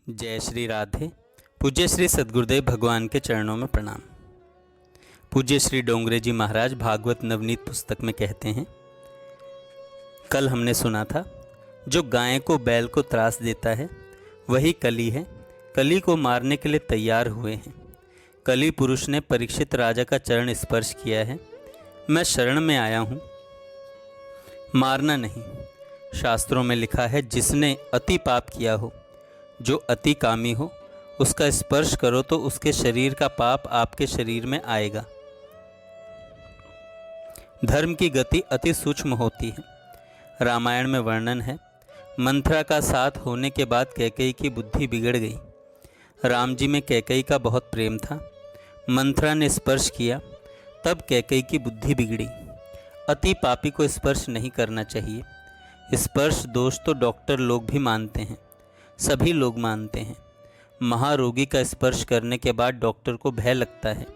जय श्री राधे। पूज्य श्री सद्गुरुदेव भगवान के चरणों में प्रणाम। पूज्य श्री डोंगरे जी महाराज भागवत नवनीत पुस्तक में कहते हैं, कल हमने सुना था जो गाय को बैल को त्रास देता है वही कली है। कली को मारने के लिए तैयार हुए हैं। कली पुरुष ने परीक्षित राजा का चरण स्पर्श किया है। मैं शरण में आया हूँ, मारना नहीं। शास्त्रों में लिखा है, जिसने अति पाप किया हो, जो अति कामी हो, उसका स्पर्श करो तो उसके शरीर का पाप आपके शरीर में आएगा। धर्म की गति अति सूक्ष्म होती है। रामायण में वर्णन है, मंथरा का साथ होने के बाद कैकेयी की बुद्धि बिगड़ गई। राम जी में कैकेयी का बहुत प्रेम था। मंथरा ने स्पर्श किया तब कैकेयी की बुद्धि बिगड़ी। अति पापी को स्पर्श नहीं करना चाहिए। स्पर्श दोष तो डॉक्टर लोग भी मानते हैं, सभी लोग मानते हैं। महारोगी का स्पर्श करने के बाद डॉक्टर को भय लगता है,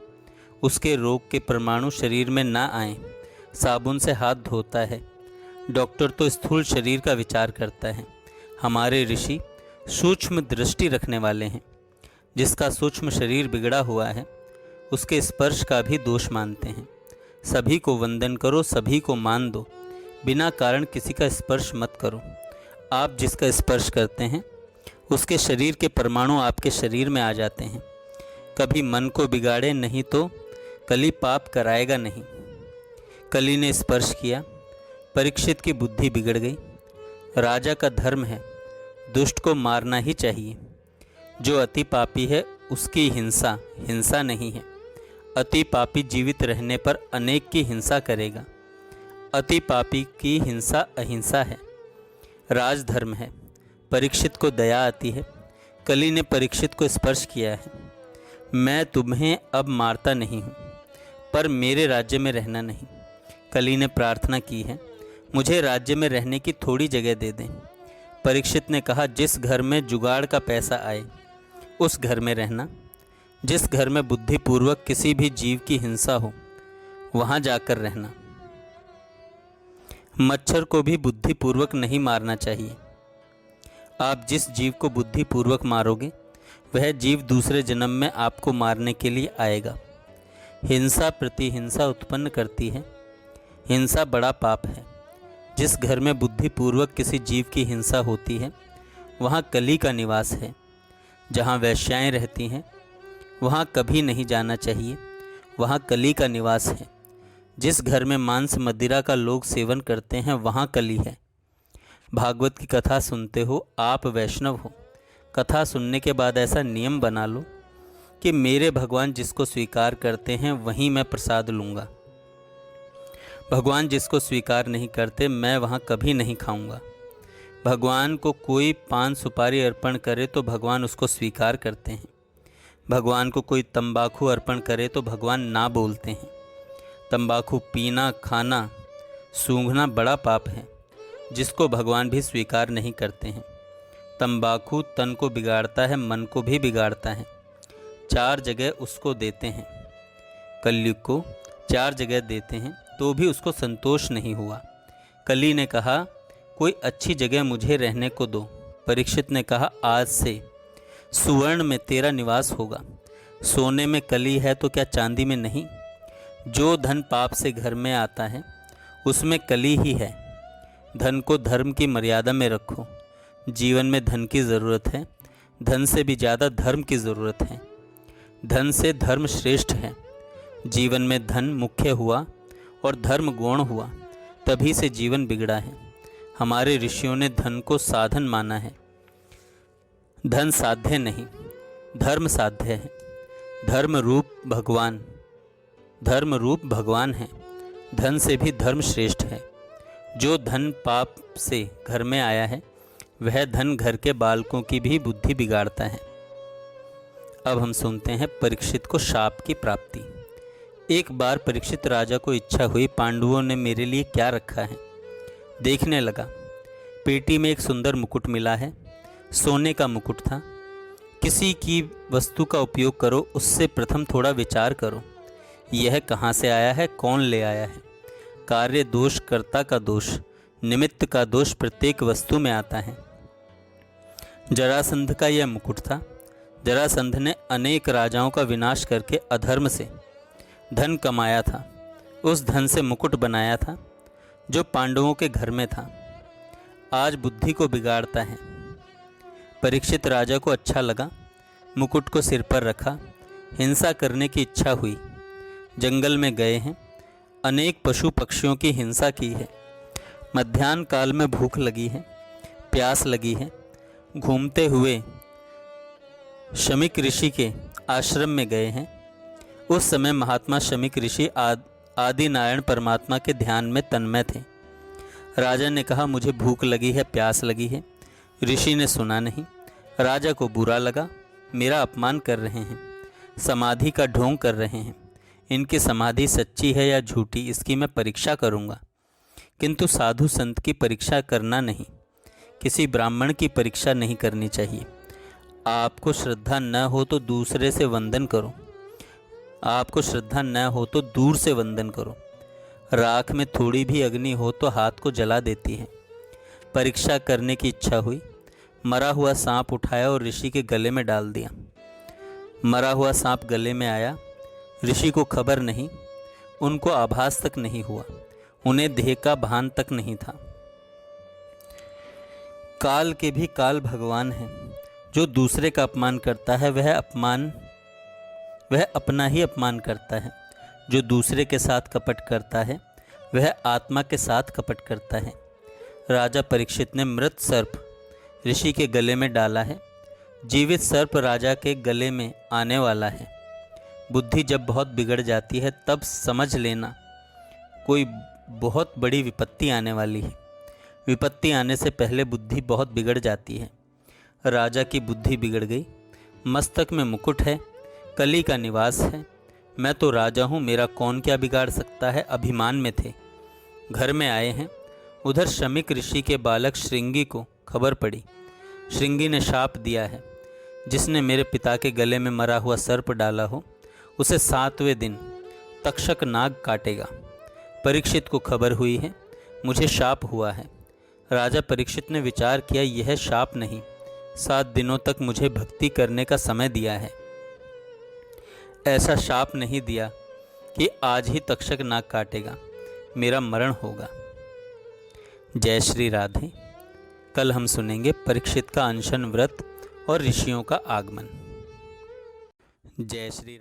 उसके रोग के परमाणु शरीर में ना आए। साबुन से हाथ धोता है। डॉक्टर तो स्थूल शरीर का विचार करता है। हमारे ऋषि सूक्ष्म दृष्टि रखने वाले हैं। जिसका सूक्ष्म शरीर बिगड़ा हुआ है उसके स्पर्श का भी दोष मानते हैं। सभी को वंदन करो, सभी को मान दो, बिना कारण किसी का स्पर्श मत करो। आप जिसका स्पर्श करते हैं उसके शरीर के परमाणु आपके शरीर में आ जाते हैं। कभी मन को बिगाड़े नहीं तो कली पाप कराएगा नहीं। कली ने स्पर्श किया, परीक्षित की बुद्धि बिगड़ गई। राजा का धर्म है, दुष्ट को मारना ही चाहिए। जो अति पापी है उसकी हिंसा हिंसा नहीं है। अति पापी जीवित रहने पर अनेक की हिंसा करेगा। अति पापी की हिंसा अहिंसा है, राजधर्म है। परीक्षित को दया आती है। कली ने परीक्षित को स्पर्श किया है। मैं तुम्हें अब मारता नहीं हूँ, पर मेरे राज्य में रहना नहीं। कली ने प्रार्थना की है, मुझे राज्य में रहने की थोड़ी जगह दे दें। परीक्षित ने कहा, जिस घर में जुगाड़ का पैसा आए उस घर में रहना। जिस घर में बुद्धिपूर्वक किसी भी जीव की हिंसा हो वहाँ जाकर रहना। मच्छर को भी बुद्धिपूर्वक नहीं मारना चाहिए। आप जिस जीव को बुद्धिपूर्वक मारोगे वह जीव दूसरे जन्म में आपको मारने के लिए आएगा। हिंसा प्रतिहिंसा उत्पन्न करती है। हिंसा बड़ा पाप है। जिस घर में बुद्धिपूर्वक किसी जीव की हिंसा होती है वहाँ कली का निवास है। जहाँ वैश्याएं रहती हैं वहाँ कभी नहीं जाना चाहिए, वहाँ कली का निवास है। जिस घर में मांस मदिरा का लोग सेवन करते हैं वहाँ कली है। भागवत की कथा सुनते हो, आप वैष्णव हो, कथा सुनने के बाद ऐसा नियम बना लो कि मेरे भगवान जिसको स्वीकार करते हैं वहीं मैं प्रसाद लूँगा। भगवान जिसको स्वीकार नहीं करते मैं वहाँ कभी नहीं खाऊँगा। भगवान को कोई पान सुपारी अर्पण करे तो भगवान उसको स्वीकार करते हैं। भगवान को कोई तंबाकू अर्पण करे तो भगवान ना बोलते हैं। तंबाकू पीना, खाना, सूंघना बड़ा पाप है, जिसको भगवान भी स्वीकार नहीं करते हैं। तंबाकू तन को बिगाड़ता है, मन को भी बिगाड़ता है। 4 जगह उसको देते हैं, कलयुग को 4 जगह देते हैं तो भी उसको संतोष नहीं हुआ। कली ने कहा, कोई अच्छी जगह मुझे रहने को दो। परीक्षित ने कहा, आज से सुवर्ण में तेरा निवास होगा। सोने में कली है तो क्या चांदी में नहीं? जो धन पाप से घर में आता है उसमें कली ही है। धन को धर्म की मर्यादा में रखो। जीवन में धन की ज़रूरत है, धन से भी ज़्यादा धर्म की ज़रूरत है। धन से धर्म श्रेष्ठ है। जीवन में धन मुख्य हुआ और धर्म गौण हुआ, तभी से जीवन बिगड़ा है। हमारे ऋषियों ने धन को साधन माना है। धन साध्य नहीं, धर्म साध्य है। धर्म रूप भगवान है। धन से भी धर्म श्रेष्ठ है। जो धन पाप से घर में आया है वह धन घर के बालकों की भी बुद्धि बिगाड़ता है। अब हम सुनते हैं परीक्षित को शाप की प्राप्ति। एक बार परीक्षित राजा को इच्छा हुई, पांडवों ने मेरे लिए क्या रखा है। देखने लगा, पेटी में एक सुंदर मुकुट मिला है। सोने का मुकुट था। किसी की वस्तु का उपयोग करो, उससे प्रथम थोड़ा विचार करो, यह कहाँ से आया है, कौन ले आया है। कार्य दोष, कर्ता का दोष, निमित्त का दोष प्रत्येक वस्तु में आता है। जरासंध का यह मुकुट था। जरासंध ने अनेक राजाओं का विनाश करके अधर्म से धन कमाया था। उस धन से मुकुट बनाया था जो पांडवों के घर में था। आज बुद्धि को बिगाड़ता है। परीक्षित राजा को अच्छा लगा, मुकुट को सिर पर रखा। हिंसा करने की इच्छा हुई, जंगल में गए हैं, अनेक पशु पक्षियों की हिंसा की है। मध्याह्न काल में भूख लगी है, प्यास लगी है। घूमते हुए शमीक ऋषि के आश्रम में गए हैं। उस समय महात्मा शमीक ऋषि आदि नारायण परमात्मा के ध्यान में तन्मय थे। राजा ने कहा, मुझे भूख लगी है, प्यास लगी है। ऋषि ने सुना नहीं। राजा को बुरा लगा, मेरा अपमान कर रहे हैं, समाधि का ढोंग कर रहे हैं। इनकी समाधि सच्ची है या झूठी, इसकी मैं परीक्षा करूंगा। किंतु साधु संत की परीक्षा करना नहीं, किसी ब्राह्मण की परीक्षा नहीं करनी चाहिए। आपको श्रद्धा न हो तो दूसरे से वंदन करो, आपको श्रद्धा न हो तो दूर से वंदन करो। राख में थोड़ी भी अग्नि हो तो हाथ को जला देती है। परीक्षा करने की इच्छा हुई, मरा हुआ सांप उठाया और ऋषि के गले में डाल दिया। मरा हुआ सांप गले में आया। ऋषि को खबर नहीं, उनको आभास तक नहीं हुआ, उन्हें देह का भान तक नहीं था। काल के भी काल भगवान है। जो दूसरे का अपमान करता है वह अपना ही अपमान करता है। जो दूसरे के साथ कपट करता है वह आत्मा के साथ कपट करता है। राजा परीक्षित ने मृत सर्प ऋषि के गले में डाला है। जीवित सर्प राजा के गले में आने वाला है। बुद्धि जब बहुत बिगड़ जाती है तब समझ लेना कोई बहुत बड़ी विपत्ति आने वाली है। विपत्ति आने से पहले बुद्धि बहुत बिगड़ जाती है। राजा की बुद्धि बिगड़ गई। मस्तक में मुकुट है, कली का निवास है। मैं तो राजा हूँ, मेरा कौन क्या बिगाड़ सकता है। अभिमान में थे, घर में आए हैं। उधर शमीक ऋषि के बालक श्रृंगी को खबर पड़ी। श्रृंगी ने शाप दिया है, जिसने मेरे पिता के गले में मरा हुआ सर्प डाला हो उसे 7वें दिन तक्षक नाग काटेगा। परीक्षित को खबर हुई है, मुझे शाप हुआ है। राजा परीक्षित ने विचार किया, यह शाप नहीं, 7 दिनों तक मुझे भक्ति करने का समय दिया है। ऐसा शाप नहीं दिया कि आज ही तक्षक नाग काटेगा, मेरा मरण होगा। जय श्री राधे। कल हम सुनेंगे परीक्षित का अनशन व्रत और ऋषियों का आगमन। जय श्री राधे।